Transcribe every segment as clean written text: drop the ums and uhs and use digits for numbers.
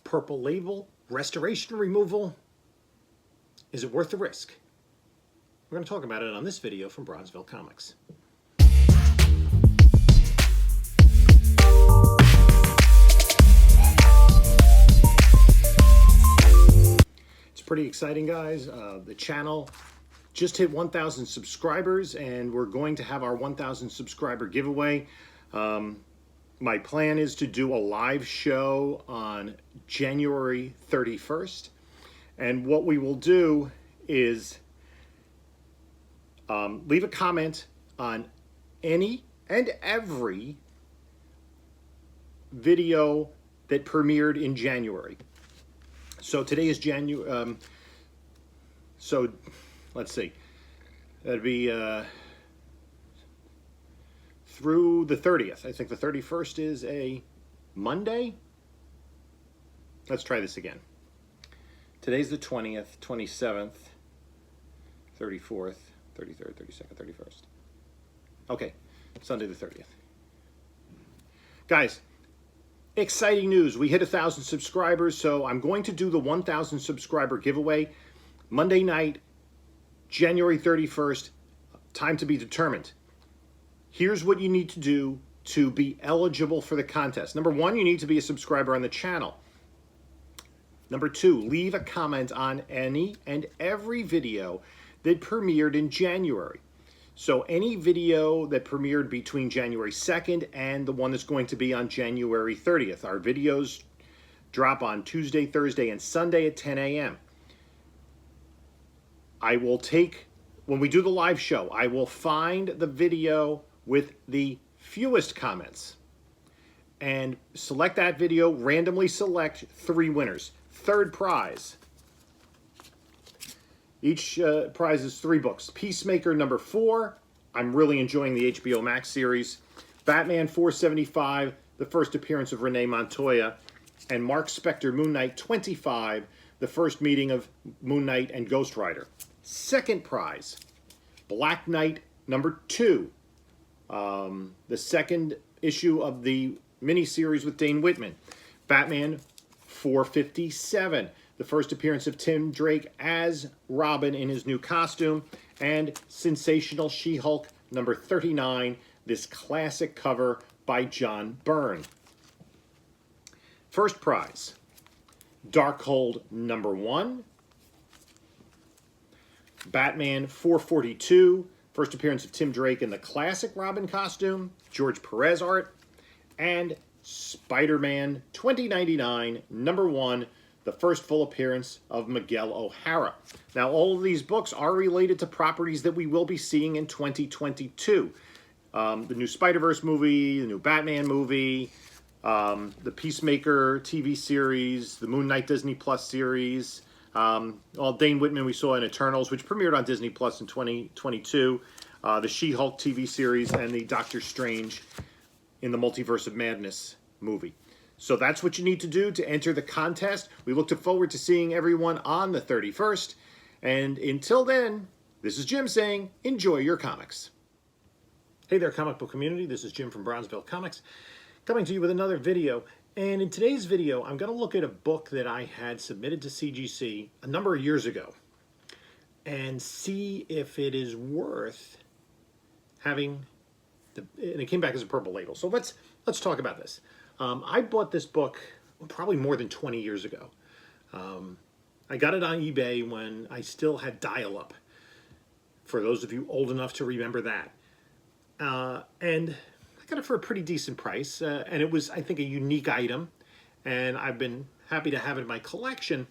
purple label, restoration removal. Is it worth the risk? We're going to talk about it on this video from Bronzeville Comics. It's pretty exciting, guys. The channel just hit 1,000 subscribers, and we're going to have our 1,000 subscriber giveaway. My plan is to do a live show on January 31st. And what we will do is leave a comment on any and every video that premiered in January. So today is January. So let's see. That'd be through the 30th. I think the 31st is a Monday. Let's try this again. Today's the 20th, 27th, 34th, 33rd, 32nd, 31st. Okay, Sunday the 30th. Guys, exciting news. We hit 1,000 subscribers, so I'm going to do the 1,000 subscriber giveaway Monday night, January 31st, time to be determined. Here's what you need to do to be eligible for the contest. Number one, you need to be a subscriber on the channel. Number two, leave a comment on any and every video that premiered in January. So any video that premiered between January 2nd and the one that's going to be on January 30th. Our videos drop on Tuesday, Thursday, and Sunday at 10 a.m. I will take, when we do the live show, I will find the video with the fewest comments and select that video, randomly select 3 winners. Third prize. Each prize is 3 books. Peacemaker number 4. I'm really enjoying the HBO Max series. Batman 475, the first appearance of Renee Montoya. And Mark Spector Moon Knight 25, the first meeting of Moon Knight and Ghost Rider. Second prize, Black Knight number 2. The second issue of the miniseries with Dane Whitman. Batman 457, the first appearance of Tim Drake as Robin in his new costume. And Sensational She-Hulk number 39, this classic cover by John Byrne. First prize, Darkhold number 1. Batman 442, first appearance of Tim Drake in the classic Robin costume, George Perez art. And Spider-Man 2099, number 1, the first full appearance of Miguel O'Hara. Now, all of these books are related to properties that we will be seeing in 2022. The new Spider-Verse movie, the new Batman movie, the Peacemaker TV series, the Moon Knight Disney Plus series, all Dane Whitman we saw in Eternals, which premiered on Disney Plus in 2022, the She-Hulk TV series, and the Doctor Strange in the Multiverse of Madness movie. So that's what you need to do to enter the contest. We look forward to seeing everyone on the 31st. And until then, this is Jim saying, enjoy your comics. Hey there, comic book community. This is Jim from Bronzeville Comics, coming to you with another video. And in today's video, I'm going to look at a book that I had submitted to CGC a number of years ago and see if it is worth having, and it came back as a purple label. So let's talk about this. I bought this book probably more than 20 years ago. I got it on eBay when I still had dial-up, for those of you old enough to remember that. And I got it for a pretty decent price, and it was, I think, a unique item, and I've been happy to have it in my collection.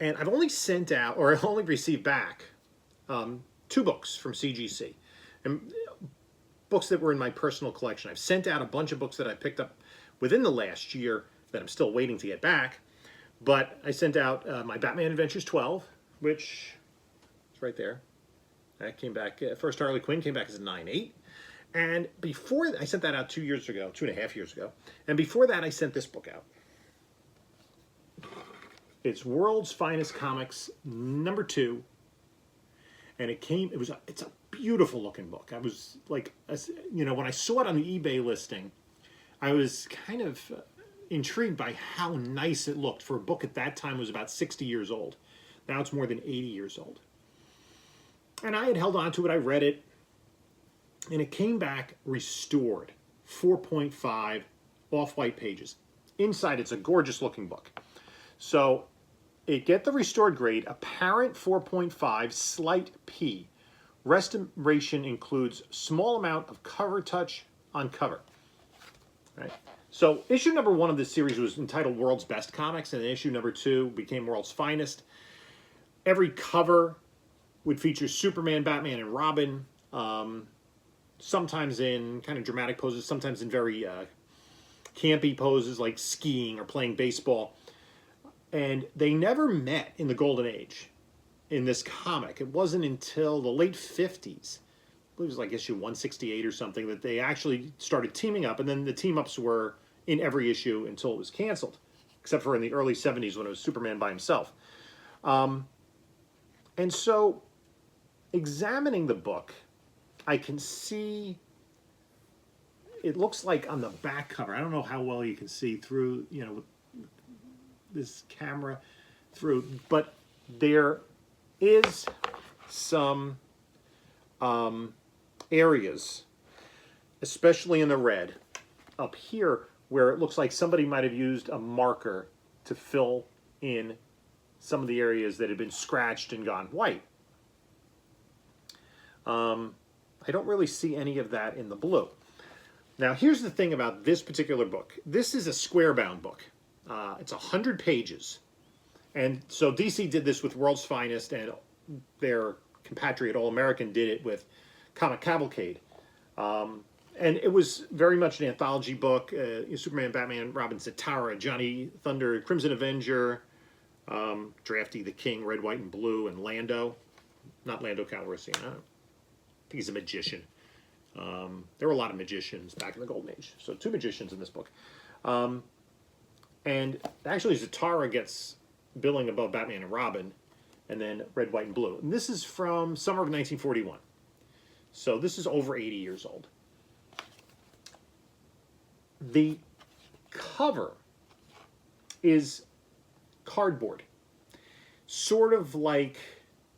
And I've only sent out, or I've only received back, 2 books from CGC. And books that were in my personal collection. I've sent out a bunch of books that I picked up within the last year that I'm still waiting to get back. But I sent out my Batman Adventures 12, which is right there. That came back, first Harley Quinn came back as a 9.8. And before, I sent that out 2 years ago, 2.5 years ago. And before that, I sent this book out. It's World's Finest Comics, number 2. And it's a beautiful looking book. I was like, you know, when I saw it on the eBay listing, I was kind of intrigued by how nice it looked for a book at that time was about 60 years old. Now it's more than 80 years old. And I had held on to it. I read it. And it came back restored. 4.5 off-white pages. Inside, it's a gorgeous looking book. So it get the restored grade, apparent 4.5, slight P. Restoration includes small amount of cover touch on cover. Right. So issue number 1 of this series was entitled World's Best Comics, and then issue number 2 became World's Finest. Every cover would feature Superman, Batman, and Robin, sometimes in kind of dramatic poses, sometimes in very campy poses like skiing or playing baseball. And they never met in the Golden Age in this comic. It wasn't until the late 50s, I believe it was like issue 168 or something, that they actually started teaming up, and then the team-ups were in every issue until it was canceled, except for in the early 70s when it was Superman by himself. And so, examining the book, I can see, it looks like on the back cover, I don't know how well you can see through, you know, with this camera through, but there is some areas, especially in the red, up here, where it looks like somebody might have used a marker to fill in some of the areas that had been scratched and gone white. I don't really see any of that in the blue. Now, here's the thing about this particular book. This is a square-bound book. It's 100 pages. And so DC did this with World's Finest, and their compatriot All-American did it with Comic Cavalcade. And it was very much an anthology book. Superman, Batman, Robin, Zatara, Johnny Thunder, Crimson Avenger, Drafty the King, Red, White, and Blue, and Lando. Not Lando Calrissian. I think he's a magician. There were a lot of magicians back in the Golden Age. So 2 magicians in this book. And actually Zatara gets billing above Batman and Robin, and then Red, White, and Blue. And this is from summer of 1941. So this is over 80 years old. The cover is cardboard, sort of like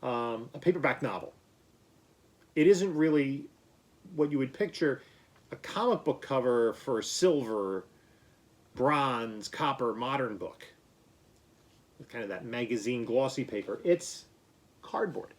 a paperback novel. It isn't really what you would picture a comic book cover for a silver, bronze, copper, modern book. Kind of that magazine glossy paper. It's cardboard.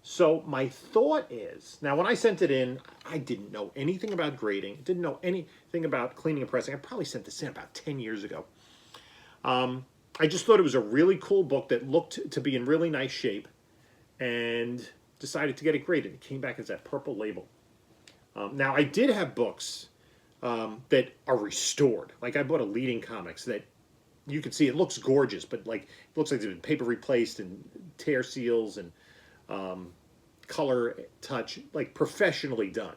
So my thought is, now when I sent it in, I didn't know anything about grading, didn't know anything about cleaning and pressing. I probably sent this in about 10 years ago. I just thought it was a really cool book that looked to be in really nice shape, and decided to get it graded. It came back as that purple label. Now I did have books that are restored. Like I bought a Leading Comics that you can see it looks gorgeous, but like it looks like it's been paper replaced and tear seals and color touch, like professionally done.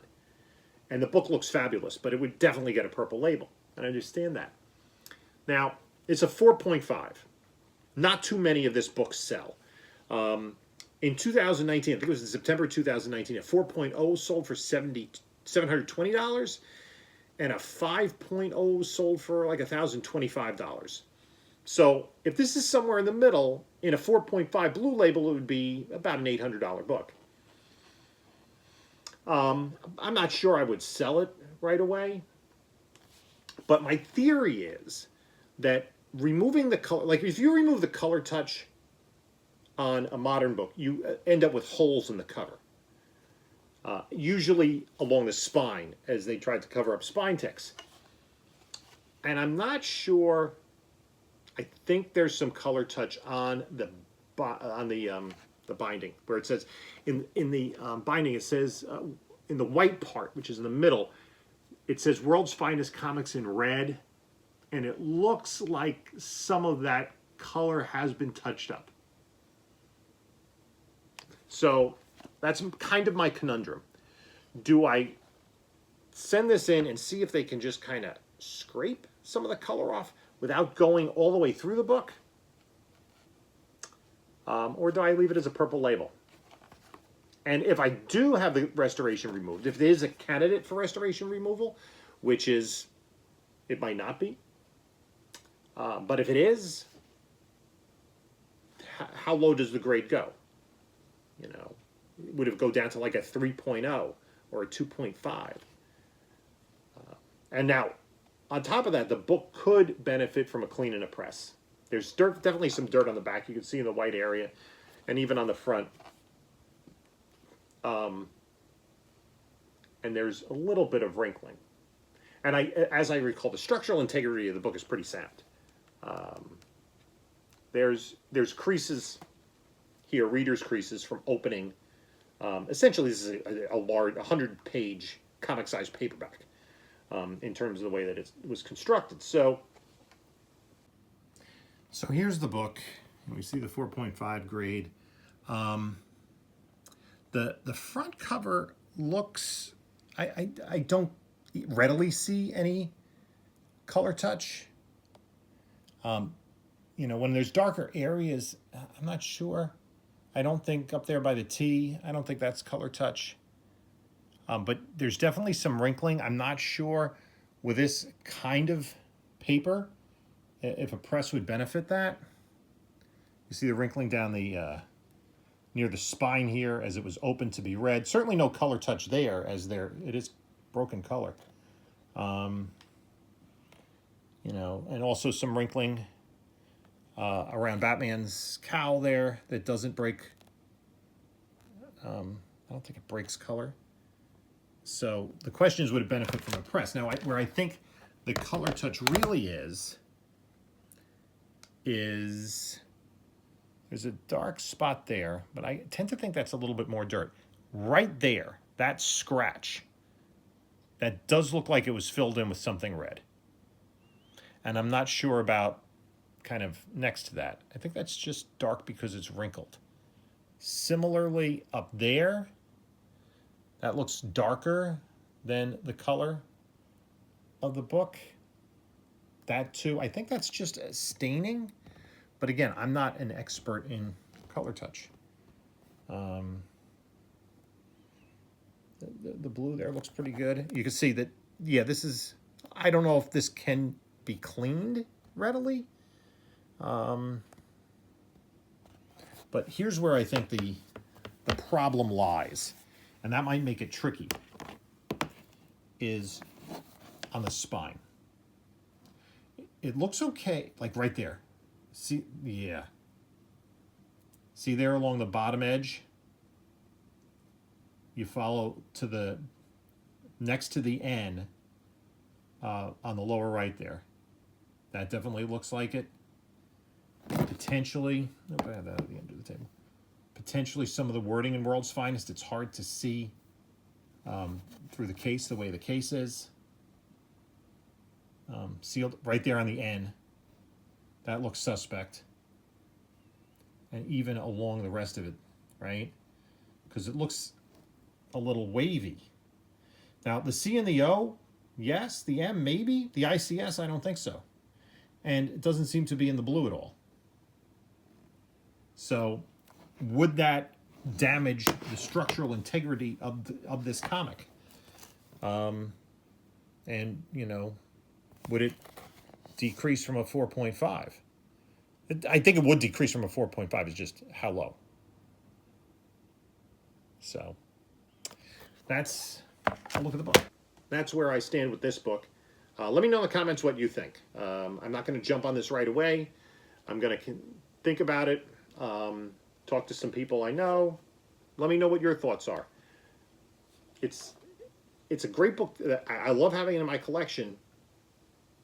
And the book looks fabulous, but it would definitely get a purple label. And I understand that. Now, it's a 4.5. Not too many of this book sell. In 2019, I think it was in September 2019, a 4.0 sold for $720, and a 5.0 sold for like $1,025. So if this is somewhere in the middle, in a 4.5 blue label, it would be about an $800 book. I'm not sure I would sell it right away, but my theory is that removing the color, like if you remove the color touch on a modern book, you end up with holes in the cover. Usually along the spine, as they tried to cover up spine ticks. And I'm not sure. I think there's some color touch on the binding, where it says in the binding, it says in the white part, which is in the middle, it says World's Finest Comics in red, and it looks like some of that color has been touched up. So that's kind of my conundrum. Do I send this in and see if they can just kind of scrape some of the color off without going all the way through the book? Or do I leave it as a purple label? And if I do have the restoration removed, if there is a candidate for restoration removal, which is, it might not be. But if it is, how low does the grade go? You know, would it go down to like a 3.0 or a 2.5? And now, on top of that, the book could benefit from a clean and a press. There's definitely some dirt on the back. You can see in the white area, and even on the front. And there's a little bit of wrinkling. And as I recall, the structural integrity of the book is pretty sound. There's creases here, reader's creases from opening. Essentially, this is a large 100-page comic-sized paperback in terms of the way that it was constructed. So here's the book. We see the 4.5 grade. The front cover looks, I don't readily see any color touch. You know, when there's darker areas, I'm not sure. I don't think up there by the T, I don't think that's color touch. But there's definitely some wrinkling. I'm not sure with this kind of paper if a press would benefit that. You see the wrinkling down the near the spine here as it was open to be read. Certainly no color touch there, as it is broken color. You know, and also some wrinkling around Batman's cowl there that doesn't break. I don't think it breaks color. So the question is, would it benefit from a press? Now, where I think the color touch really is there's a dark spot there, but I tend to think that's a little bit more dirt. Right there, that scratch, that does look like it was filled in with something red. And I'm not sure about kind of next to that. I think that's just dark because it's wrinkled. Similarly, up there, that looks darker than the color of the book. That too, I think that's just a staining. But again, I'm not an expert in color touch. The blue there looks pretty good. You can see that, yeah, this is, I don't know if this can be cleaned readily. But here's where I think the problem lies, and that might make it tricky, is on the spine. It looks okay, like right there. See, yeah. See there along the bottom edge? You follow to the, next to the N on the lower right there. That definitely looks like it. Potentially, nope, I have that at the end of the table. Potentially some of the wording in World's Finest, it's hard to see through the case, the way the case is. Sealed right there on the N. That looks suspect. And even along the rest of it, right? Because it looks a little wavy. Now, the C and the O, yes. The M, maybe. The ICS, I don't think so. And it doesn't seem to be in the blue at all. So, would that damage the structural integrity of this comic? And, you know, would it decrease from a 4.5? I think it would decrease from a 4.5. It's just how low. So, that's a look at the book. That's where I stand with this book. Let me know in the comments what you think. I'm not going to jump on this right away. I'm going to think about it. Talk to some people I know. Let me know what your thoughts are. It's a great book. I love having it in my collection.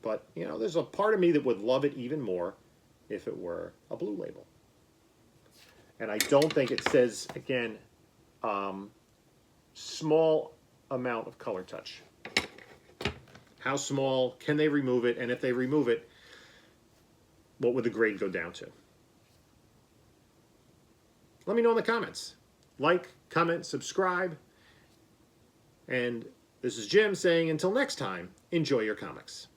But, you know, there's a part of me that would love it even more if it were a blue label. And I don't think it says, again, small amount of color touch. How small? Can they remove it? And if they remove it, what would the grade go down to? Let me know in the comments. Like, comment, subscribe. And this is Jim saying, until next time, enjoy your comics.